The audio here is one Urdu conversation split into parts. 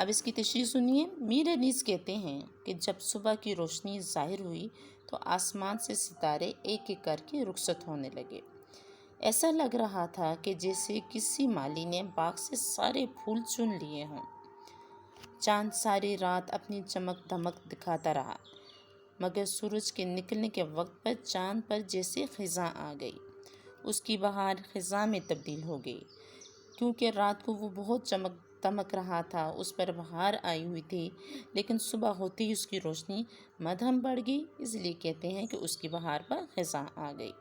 اب اس کی تشریح سنیے۔ میر انیس کہتے ہیں کہ جب صبح کی روشنی ظاہر ہوئی تو آسمان سے ستارے ایک ایک کر کے رخصت ہونے لگے۔ ایسا لگ رہا تھا کہ جیسے کسی مالی نے باغ سے سارے پھول چن لیے ہوں۔ چاند ساری رات اپنی چمک دھمک دکھاتا رہا، مگر سورج کے نکلنے کے وقت پر چاند پر جیسے خزاں آ گئی۔ اس کی بہار خزاں میں تبدیل ہو گئی، کیونکہ رات کو وہ بہت چمک دمک رہا تھا، اس پر بہار آئی ہوئی تھی، لیکن صبح ہوتے ہی اس کی روشنی مدھم بڑھ گئی، اس لیے کہتے ہیں کہ اس کی بہار پر خزاں آ گئی۔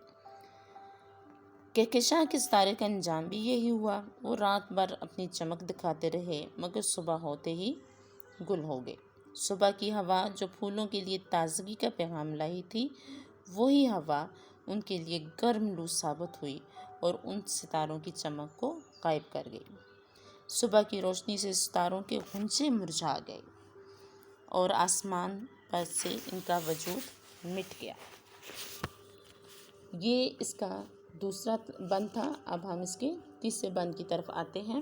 کہکشاں کے ستارے کا انجام بھی یہی ہوا۔ وہ رات بھر اپنی چمک دکھاتے رہے، مگر صبح ہوتے ہی گل ہو گئے۔ صبح کی ہوا جو پھولوں کے لیے تازگی کا پیغام لائی تھی، وہی ہوا ان کے لیے گرم لو ثابت ہوئی اور ان ستاروں کی چمک کو غائب کر گئی۔ صبح کی روشنی سے ستاروں کے غنچے مرجھا گئے اور آسمان پر سے ان کا وجود مٹ گیا۔ یہ اس کا دوسرا بند تھا۔ اب ہم اس کے تیسرے بند کی طرف آتے ہیں۔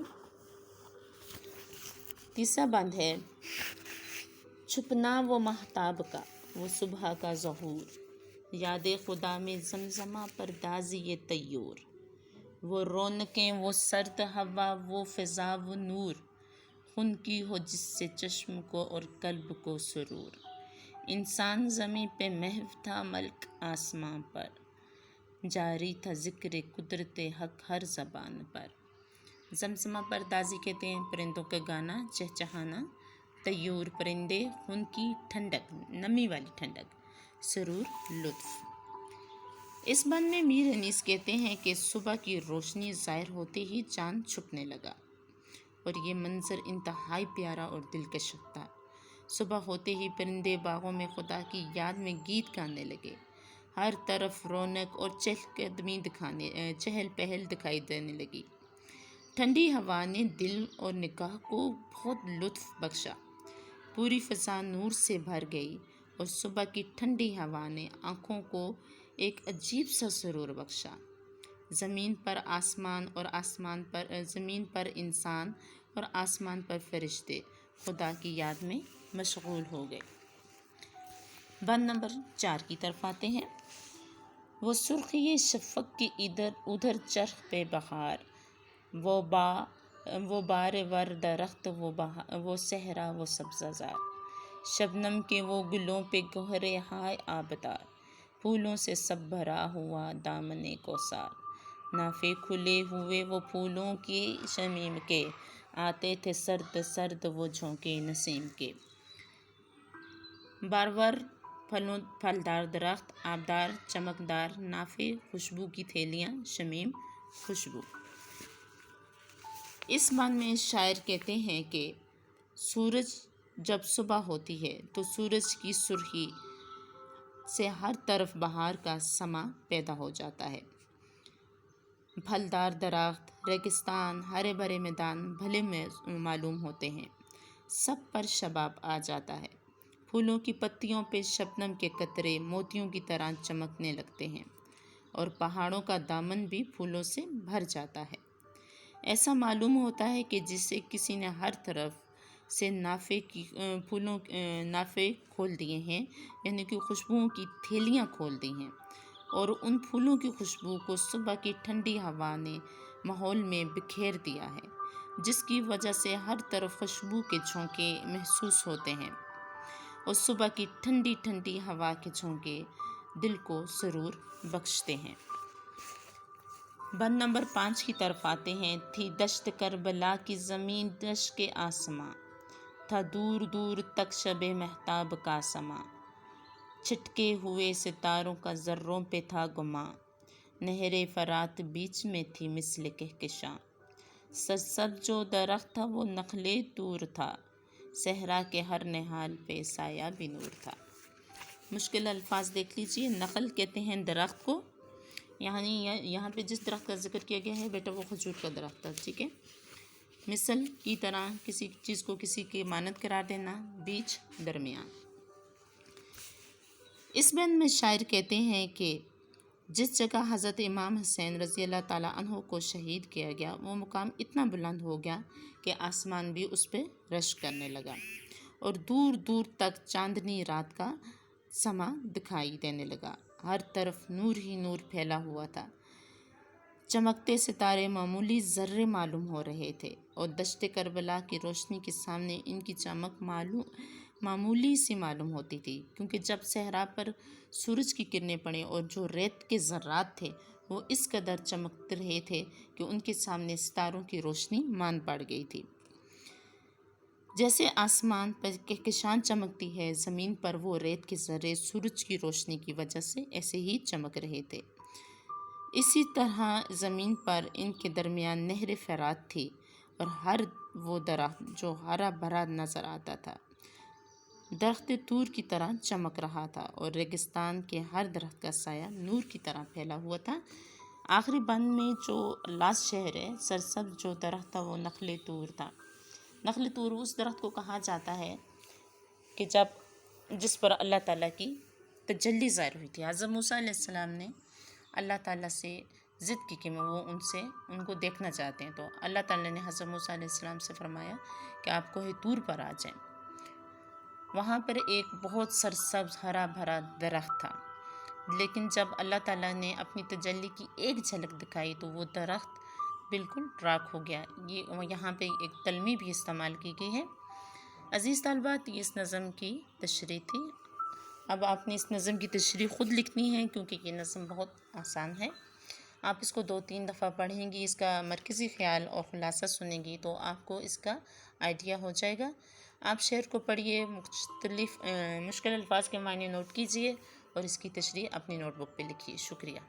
تیسرا بند ہے: چھپنا وہ ماہتاب کا، وہ صبح کا ظہور، یاد خدا میں زمزمہ پردازی طیور، وہ رونقیں، وہ سرد ہوا، وہ فضا، وہ نور، خون کی ہو جس سے چشم کو اور قلب کو سرور۔ انسان زمیں پہ محو تھا، ملک آسماں پر، جاری تھا ذکر قدرت حق ہر زبان پر۔ زمزمہ پردازی کہتے ہیں پرندوں کا گانا، چہچہانا، طیور پرندے، خون کی ٹھنڈک، نمی والی ٹھنڈک، سرور لطف۔ اس بند میں میر انیس کہتے ہیں کہ صبح کی روشنی ظاہر ہوتے ہی چاند چھپنے لگا اور یہ منظر انتہائی پیارا اور دلکش تھا۔ صبح ہوتے ہی پرندے باغوں میں خدا کی یاد میں گیت گانے لگے، ہر طرف رونق اور چہل پہل دکھائی دینے لگی۔ ٹھنڈی ہوا نے دل اور نگاہ کو بہت لطف بخشا، پوری فضا نور سے بھر گئی اور صبح کی ٹھنڈی ہوا نے آنکھوں کو ایک عجیب سا سرور بخشا۔ زمین پر انسان اور آسمان پر فرشتے خدا کی یاد میں مشغول ہو گئے۔ بند نمبر 4 کی طرف آتے ہیں۔ وہ سرخی شفق کی ادھر چرخ پہ بہار، وہ بار ور درخت، وہ صحرا، وہ سبزہ زار، شبنم کے وہ گلوں پہ گہرے ہائے آبدار، پھولوں سے سب بھرا ہوا دامن کوثر، نافے کھلے ہوئے وہ پھولوں کے شمیم کے، آتے تھے سرد سرد وہ جھونکے نسیم کے۔ بارور پھلدار درخت، آبدار چمکدار نافے، خوشبو کی تھیلیاں، شمیم خوشبو۔ اس بند میں شاعر کہتے ہیں کہ سورج جب صبح ہوتی ہے تو سورج کی سرخی سے ہر طرف بہار کا سماں پیدا ہو جاتا ہے۔ پھلدار درخت، ریگستان، ہرے بھرے میدان بھلے معلوم ہوتے ہیں، سب پر شباب آ جاتا ہے۔ پھولوں کی پتیوں پہ شبنم کے قطرے موتیوں کی طرح چمکنے لگتے ہیں اور پہاڑوں کا دامن بھی پھولوں سے بھر جاتا ہے۔ ایسا معلوم ہوتا ہے کہ جسے کسی نے ہر طرف سے نافے کھول دیے ہیں، یعنی کہ خوشبوؤں کی تھیلیاں کھول دی ہیں، اور ان پھولوں کی خوشبو کو صبح کی ٹھنڈی ہوا نے ماحول میں بکھیر دیا ہے، جس کی وجہ سے ہر طرف خوشبو کے جھونکے محسوس ہوتے ہیں، اور صبح کی ٹھنڈی ٹھنڈی ہوا کے جھونکے دل کو سرور بخشتے ہیں۔ بند نمبر 5 کی طرف آتے ہیں۔ تھی دشت کربلا کی زمین دشت آسماں، تھا دور دور تک شب مہتاب کا سماں، چھٹکے ہوئے ستاروں کا ذروں پہ تھا گماں، نہر فرات بیچ میں تھی مثل کہکشاں، سرسبز جو درخت تھا وہ نخلِ طور تھا، صحرا کے ہر نہال پہ سایہ بھی نور تھا۔ مشکل الفاظ دیکھ لیجئے۔ نخل کہتے ہیں درخت کو، یعنی یہاں پہ جس درخت کا ذکر کیا گیا ہے بیٹا وہ کھجور کا درخت تھا، ٹھیک ہے۔ مثل کی طرح کسی چیز کو کسی کی مانند قرار دینا، بیچ، درمیان۔ اس بند میں شاعر کہتے ہیں کہ جس جگہ حضرت امام حسین رضی اللہ تعالیٰ عنہ کو شہید کیا گیا وہ مقام اتنا بلند ہو گیا کہ آسمان بھی اس پہ رشک کرنے لگا اور دور دور تک چاندنی رات کا سما دکھائی دینے لگا۔ ہر طرف نور ہی نور پھیلا ہوا تھا۔ چمکتے ستارے معمولی ذرے معلوم ہو رہے تھے اور دشت کربلا کی روشنی کے سامنے ان کی چمک معمولی سی معلوم ہوتی تھی، کیونکہ جب صحرا پر سورج کی کرنیں پڑیں اور جو ریت کے ذرات تھے وہ اس قدر چمک رہے تھے کہ ان کے سامنے ستاروں کی روشنی مان پڑ گئی تھی۔ جیسے آسمان پر کہکشان چمکتی ہے، زمین پر وہ ریت کے ذرے سورج کی روشنی کی وجہ سے ایسے ہی چمک رہے تھے۔ اسی طرح زمین پر ان کے درمیان نہر فرات تھی اور ہر وہ درخت جو ہرا بھرا نظر آتا تھا درخت طور کی طرح چمک رہا تھا اور ریگستان کے ہر درخت کا سایہ نور کی طرح پھیلا ہوا تھا۔ آخری بند میں جو لاسٹ شہر ہے سرسبز جو درخت تھا وہ نخل طور تھا۔ نخل طور اس درخت کو کہا جاتا ہے کہ جس پر اللہ تعالیٰ کی تجلی ظاہر ہوئی تھی۔ حضرت موسیٰ علیہ السلام نے اللہ تعالیٰ سے ضد کی کہ وہ ان کو دیکھنا چاہتے ہیں، تو اللہ تعالیٰ نے حضرت موسیٰ علیہ السلام سے فرمایا کہ آپ کوہ طور پر آ جائیں۔ وہاں پر ایک بہت سرسبز ہرا بھرا درخت تھا، لیکن جب اللہ تعالیٰ نے اپنی تجلی کی ایک جھلک دکھائی تو وہ درخت بالکل راکھ ہو گیا۔ یہاں پہ ایک تلمی بھی استعمال کی گئی ہے۔ عزیز طالبات، یہ اس نظم کی تشریح تھی۔ اب آپ نے اس نظم کی تشریح خود لکھنی ہے کیونکہ یہ نظم بہت آسان ہے۔ آپ اس کو 2-3 دفعہ پڑھیں گی، اس کا مرکزی خیال اور خلاصہ سنیں گی تو آپ کو اس کا آئیڈیا ہو جائے گا۔ آپ شعر کو پڑھیے، مشکل الفاظ کے معنی نوٹ کیجیے اور اس کی تشریح اپنی نوٹ بک پہ لکھیے۔ شکریہ۔